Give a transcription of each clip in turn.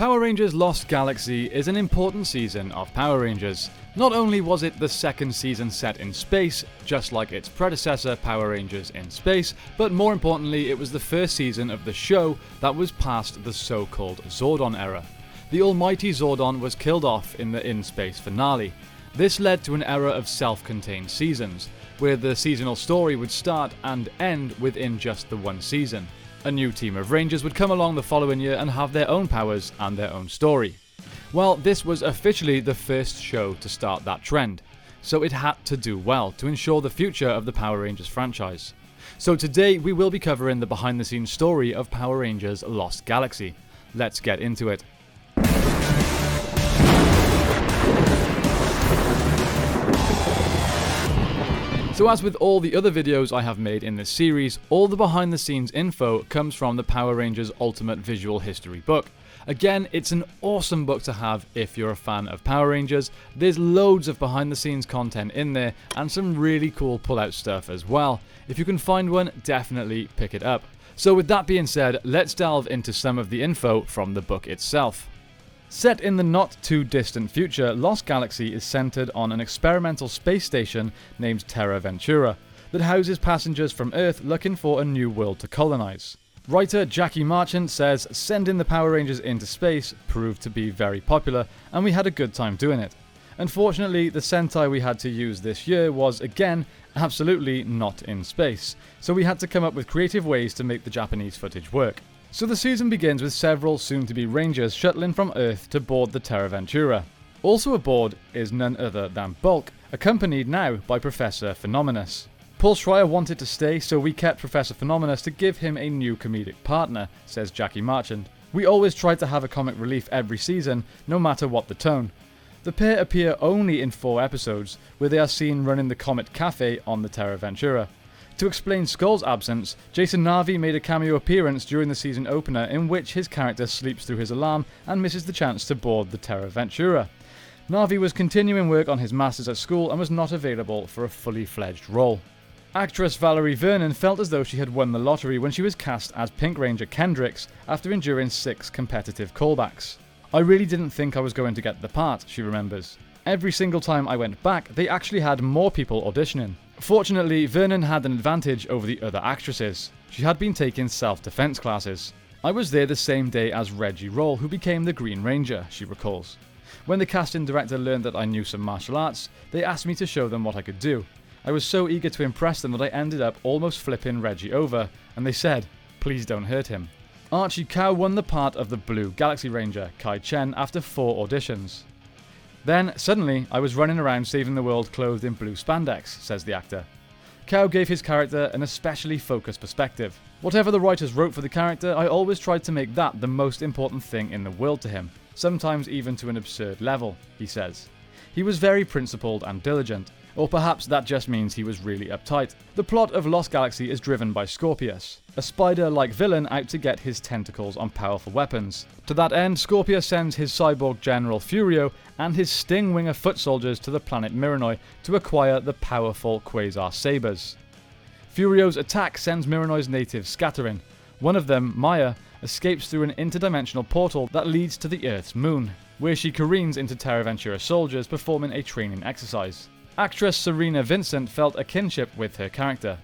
Power Rangers Lost Galaxy is an important season of Power Rangers. Not only was it the second season set in space, just like its predecessor Power Rangers in Space, but more importantly it was the first season of the show that was past the so-called Zordon era. The almighty Zordon was killed off in the in-space finale. This led to an era of self-contained seasons, where the seasonal story would start and end within just the one season. A new team of Rangers would come along the following year and have their own powers and their own story. Well, this was officially the first show to start that trend, so it had to do well to ensure the future of the Power Rangers franchise. So today we will be covering the behind-the-scenes story of Power Rangers Lost Galaxy. Let's get into it. So as with all the other videos I have made in this series, all the behind the scenes info comes from the Power Rangers Ultimate Visual History book. Again, it's an awesome book to have if you're a fan of Power Rangers. There's loads of behind the scenes content in there and some really cool pull-out stuff as well. If you can find one, definitely pick it up. So with that being said, let's delve into some of the info from the book itself. Set in the not-too-distant future, Lost Galaxy is centered on an experimental space station named Terra Ventura that houses passengers from Earth looking for a new world to colonize. Writer Jackie Marchant says, "Sending the Power Rangers into space proved to be very popular, and we had a good time doing it. Unfortunately, the Sentai we had to use this year was, again, absolutely not in space, so we had to come up with creative ways to make the Japanese footage work." So the season begins with several soon-to-be Rangers shuttling from Earth to board the Terra Ventura. Also aboard is none other than Bulk, accompanied now by Professor Phenomenus. Paul Schreier wanted to stay, so we kept Professor Phenomenus to give him a new comedic partner, says Jackie Marchant. "We always tried to have a comic relief every season, no matter what the tone." The pair appear only in 4 episodes, where they are seen running the Comet Cafe on the Terra Ventura. To explain Skull's absence, Jason Narvi made a cameo appearance during the season opener in which his character sleeps through his alarm and misses the chance to board the Terra Ventura. Narvi was continuing work on his masters at school and was not available for a fully fledged role. Actress Valerie Vernon felt as though she had won the lottery when she was cast as Pink Ranger Kendricks after enduring 6 competitive callbacks. "I really didn't think I was going to get the part," she remembers. "Every single time I went back, they actually had more people auditioning." Fortunately, Vernon had an advantage over the other actresses. She had been taking self-defense classes. "I was there the same day as Reggie Roll, who became the Green Ranger," she recalls. "When the casting director learned that I knew some martial arts, they asked me to show them what I could do. I was so eager to impress them that I ended up almost flipping Reggie over, and they said, 'Please don't hurt him.'" Archie Cow won the part of the Blue Galaxy Ranger, Kai Chen, after 4 auditions. "Then, suddenly, I was running around saving the world clothed in blue spandex," says the actor. Cow gave his character an especially focused perspective. "Whatever the writers wrote for the character, I always tried to make that the most important thing in the world to him, sometimes even to an absurd level," he says. He was very principled and diligent, or perhaps that just means he was really uptight. The plot of Lost Galaxy is driven by Scorpius, a spider-like villain out to get his tentacles on powerful weapons. To that end, Scorpius sends his cyborg general Furio and his Stingwinger foot soldiers to the planet Mironoi to acquire the powerful Quasar Sabers. Furio's attack sends Mironoi's natives scattering. One of them, Maya, escapes through an interdimensional portal that leads to the Earth's moon, where she careens into Terra Ventura soldiers performing a training exercise. Actress Serena Vincent felt a kinship with her character.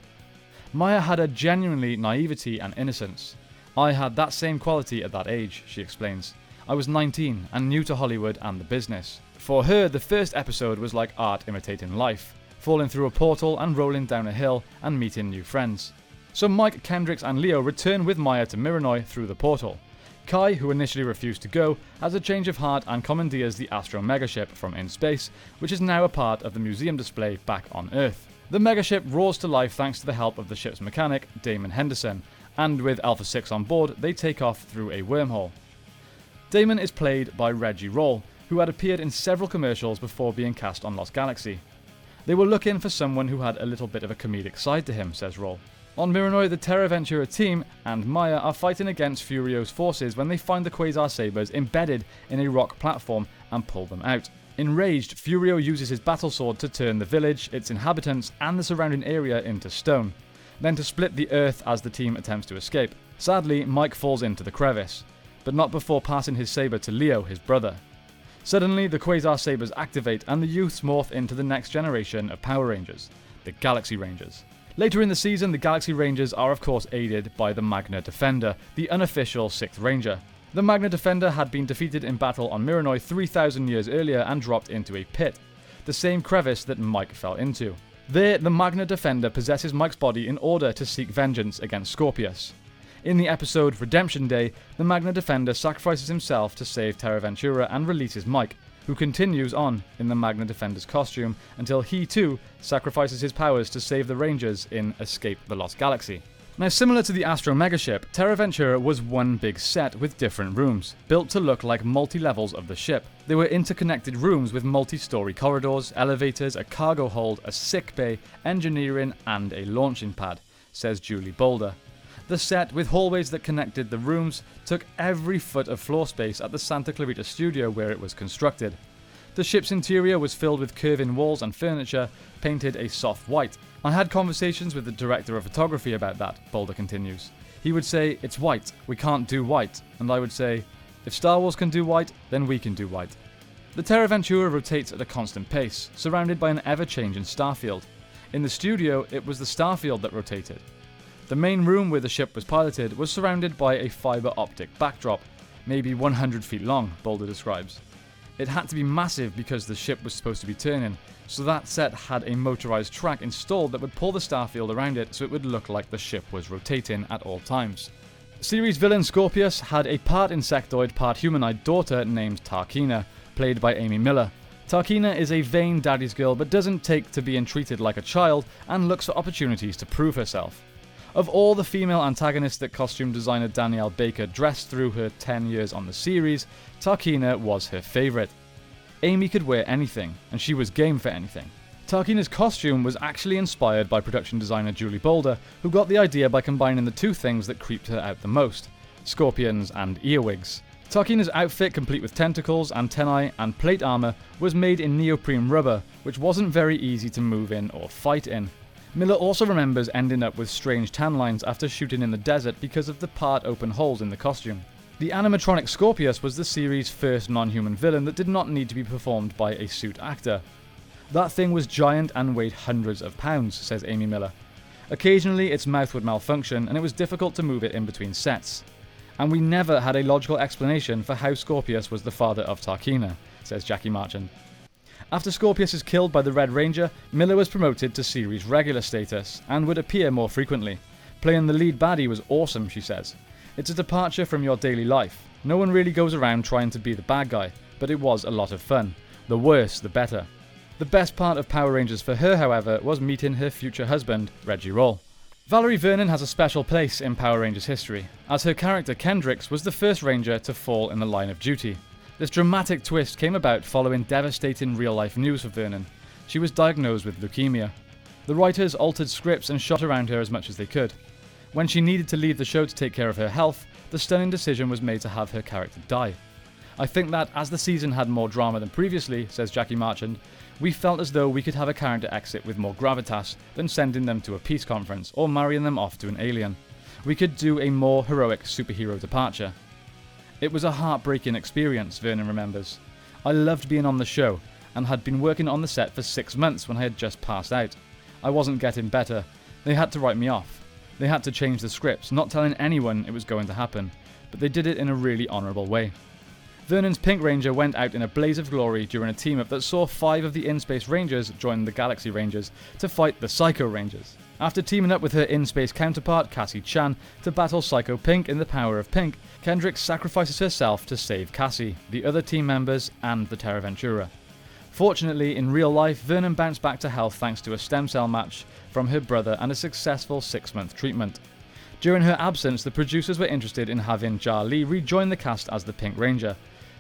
"Maya had a genuinely naivety and innocence. I had that same quality at that age," she explains. "I was 19 and new to Hollywood and the business. For her, the first episode was like art imitating life, falling through a portal and rolling down a hill and meeting new friends." So Mike, Kendricks and Leo return with Maya to Mironoi through the portal. Kai, who initially refused to go, has a change of heart and commandeers the Astro Megaship from in space, which is now a part of the museum display back on Earth. The Megaship roars to life thanks to the help of the ship's mechanic, Damon Henderson, and with Alpha 6 on board, they take off through a wormhole. Damon is played by Reggie Roll, who had appeared in several commercials before being cast on Lost Galaxy. "They were looking for someone who had a little bit of a comedic side to him," says Roll. On Mironoi, the Terra Ventura team and Maya are fighting against Furio's forces when they find the Quasar Sabers embedded in a rock platform and pull them out. Enraged, Furio uses his battle sword to turn the village, its inhabitants, and the surrounding area into stone, then to split the earth as the team attempts to escape. Sadly, Mike falls into the crevice. but not before passing his saber to Leo, his brother. Suddenly, the Quasar Sabers activate and the youths morph into the next generation of Power Rangers, the Galaxy Rangers. Later in the season, the Galaxy Rangers are of course aided by the Magna Defender, the unofficial 6th Ranger. The Magna Defender had been defeated in battle on Miranoi 3,000 years earlier and dropped into a pit, the same crevice that Mike fell into. There, the Magna Defender possesses Mike's body in order to seek vengeance against Scorpius. In the episode Redemption Day, the Magna Defender sacrifices himself to save Terra Ventura and releases Mike, who continues on in the Magna Defender's costume until he too sacrifices his powers to save the Rangers in Escape the Lost Galaxy. Now, similar to the Astro Megaship, Terra Ventura was one big set with different rooms, built to look like multi-levels of the ship. They were interconnected rooms with multi-story corridors, elevators, a cargo hold, a sick bay, engineering, and a launching pad, says Julie Boulder. The set, with hallways that connected the rooms, took every foot of floor space at the Santa Clarita studio where it was constructed. The ship's interior was filled with curving walls and furniture, painted a soft white. I had conversations with the director of photography about that, Boulder continues. He would say, "It's white, we can't do white," and I would say, "If Star Wars can do white, then we can do white." The Terra Ventura rotates at a constant pace, surrounded by an ever-changing starfield. In the studio, it was the starfield that rotated. The main room where the ship was piloted was surrounded by a fiber optic backdrop, maybe 100 feet long, Boulder describes. It had to be massive because the ship was supposed to be turning, so that set had a motorized track installed that would pull the starfield around it so it would look like the ship was rotating at all times. Series villain Scorpius had a part insectoid, part humanoid daughter named Tarkina, played by Amy Miller. Tarkina is a vain daddy's girl but doesn't take to being treated like a child and looks for opportunities to prove herself. Of all the female antagonists that costume designer Danielle Baker dressed through her 10 years on the series, Tarkina was her favourite. Amy could wear anything, and she was game for anything. Tarkina's costume was actually inspired by production designer Julie Boulder, who got the idea by combining the two things that creeped her out the most: scorpions and earwigs. Tarkina's outfit, complete with tentacles, antennae, and plate armour, was made in neoprene rubber, which wasn't very easy to move in or fight in. Miller also remembers ending up with strange tan lines after shooting in the desert because of the part-open holes in the costume. The animatronic Scorpius was the series' first non-human villain that did not need to be performed by a suit actor. That thing was giant and weighed hundreds of pounds, says Amy Miller. Occasionally its mouth would malfunction and it was difficult to move it in between sets. And we never had a logical explanation for how Scorpius was the father of Tarkina, says Jackie Marchand. After Scorpius is killed by the Red Ranger, Miller was promoted to series regular status and would appear more frequently. Playing the lead baddie was awesome, she says. It's a departure from your daily life. No one really goes around trying to be the bad guy, but it was a lot of fun. The worse, the better. The best part of Power Rangers for her, however, was meeting her future husband, Reggie Roll. Valerie Vernon has a special place in Power Rangers history, as her character Kendrix was the first Ranger to fall in the line of duty. This dramatic twist came about following devastating real-life news for Vernon. She was diagnosed with leukemia. The writers altered scripts and shot around her as much as they could. When she needed to leave the show to take care of her health, the stunning decision was made to have her character die. I think that, as the season had more drama than previously, says Jackie Marchand, we felt as though we could have a character exit with more gravitas than sending them to a peace conference or marrying them off to an alien. We could do a more heroic superhero departure. It was a heartbreaking experience, Vernon remembers. I loved being on the show, and had been working on the set for 6 months when I had just passed out. I wasn't getting better. They had to write me off. They had to change the scripts, not telling anyone it was going to happen, but they did it in a really honourable way. Vernon's Pink Ranger went out in a blaze of glory during a team-up that saw 5 of the In-Space Rangers join the Galaxy Rangers to fight the Psycho Rangers. After teaming up with her in-space counterpart, Cassie Chan, to battle Psycho Pink in the Power of Pink, Kendrix sacrifices herself to save Cassie, the other team members, and the Terra Ventura. Fortunately, in real life, Vernon bounced back to health thanks to a stem cell match from her brother and a successful 6-month treatment. During her absence, the producers were interested in having Jia Lee rejoin the cast as the Pink Ranger,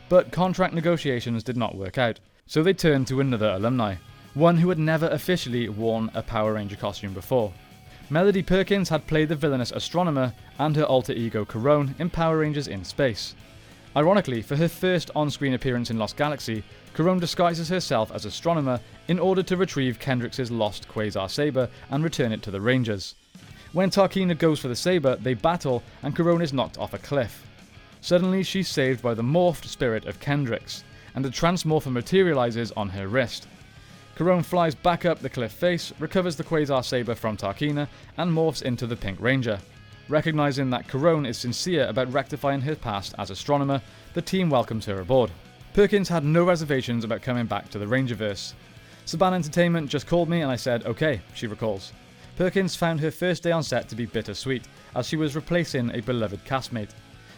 but contract negotiations did not work out, so they turned to another alumni, one who had never officially worn a Power Ranger costume before. Melody Perkins had played the villainous astronomer and her alter ego Corone in Power Rangers in Space. Ironically, for her first on-screen appearance in Lost Galaxy, Corone disguises herself as astronomer in order to retrieve Kendrix's lost Quasar saber and return it to the Rangers. When Tarkina goes for the saber, they battle and Corone is knocked off a cliff. Suddenly she's saved by the morphed spirit of Kendricks, and a transmorpher materializes on her wrist. Corone flies back up the cliff face, recovers the Quasar Saber from Tarkina, and morphs into the Pink Ranger. Recognizing that Corone is sincere about rectifying her past as astronomer, the team welcomes her aboard. Perkins had no reservations about coming back to the Rangerverse. Saban Entertainment just called me and I said okay, she recalls. Perkins found her first day on set to be bittersweet, as she was replacing a beloved castmate.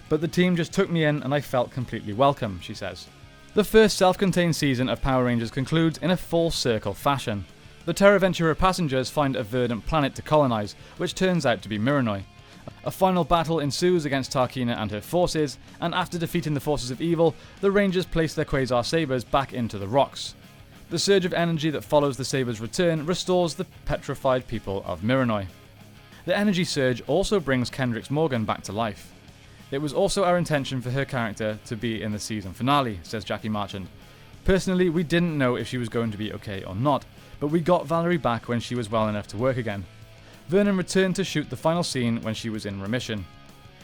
But the team just took me in and I felt completely welcome, she says. The first self-contained season of Power Rangers concludes in a full circle fashion. The Terra Ventura passengers find a verdant planet to colonize, which turns out to be Miranoi. A final battle ensues against Tarkina and her forces, and after defeating the forces of evil, the Rangers place their Quasar Sabers back into the rocks. The surge of energy that follows the Sabers' return restores the petrified people of Miranoi. The energy surge also brings Kendricks Morgan back to life. It was also our intention for her character to be in the season finale, says Jackie Marchand. Personally, we didn't know if she was going to be okay or not, but we got Valerie back when she was well enough to work again. Vernon returned to shoot the final scene when she was in remission.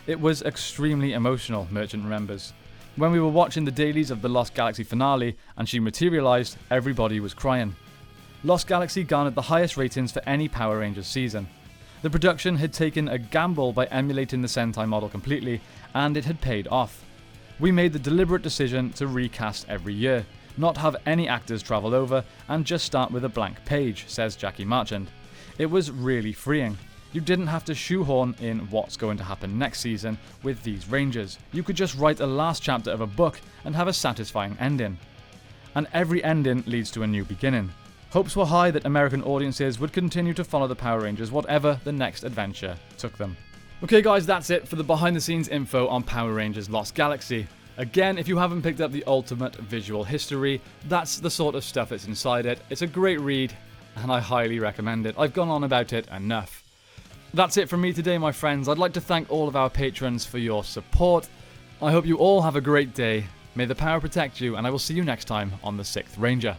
It was extremely emotional, Merchant remembers. When we were watching the dailies of the Lost Galaxy finale and she materialized, everybody was crying. Lost Galaxy garnered the highest ratings for any Power Rangers season. The production had taken a gamble by emulating the Sentai model completely, and it had paid off. We made the deliberate decision to recast every year, not have any actors travel over, and just start with a blank page, says Jackie Marchand. It was really freeing. You didn't have to shoehorn in what's going to happen next season with these Rangers. You could just write a last chapter of a book and have a satisfying ending. And every ending leads to a new beginning. Hopes were high that American audiences would continue to follow the Power Rangers whatever the next adventure took them. Okay guys, that's it for the behind the scenes info on Power Rangers Lost Galaxy. Again, if you haven't picked up the Ultimate Visual History, that's the sort of stuff that's inside it. It's a great read, and I highly recommend it. I've gone on about it enough. That's it from me today, my friends. I'd like to thank all of our patrons for your support. I hope you all have a great day. May the power protect you, and I will see you next time on the 6th Ranger.